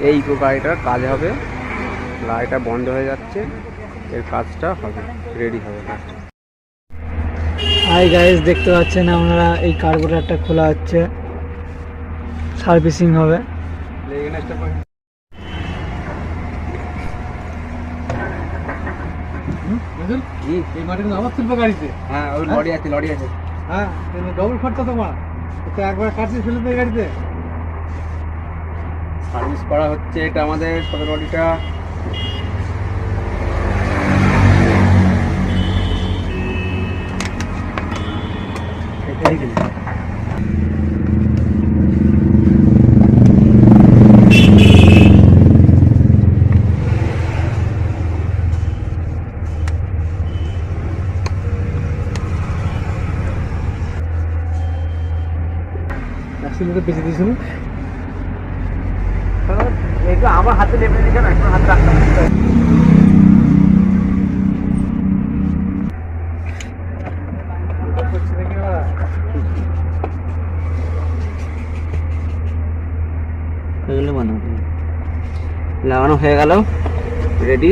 এই ইকো গাড়িটার কাজ হবে, গাড়িটা বন্ধ হয়ে যাচ্ছে, এর কাজটা হবে, রেডি হবে কাজটা। হাই গাইস, দেখতে পাচ্ছেন আপনারা এই কার্বোরেটরটা খোলা হচ্ছে, সার্ভিসিং হবে। এই মাটির আবার তুলবে গাড়িতে? হ্যাঁ, ওই লরি আছে, লরি আছে। হ্যাঁ, ডবল খরচা তোমার তো, একবার কাটছি ফেলে দেবে গাড়িতে। সার্ভিস করা হচ্ছে, এটা আমাদের ছোট লরিটা। অ্যাক্সিডেন্টে বেঁচে দিয়েছিল। একটু আমার হাতে লেপে দিচ্ছে না, একটু হাতে রাখতে হবে। লাগানো হয়ে গেল, রেডি।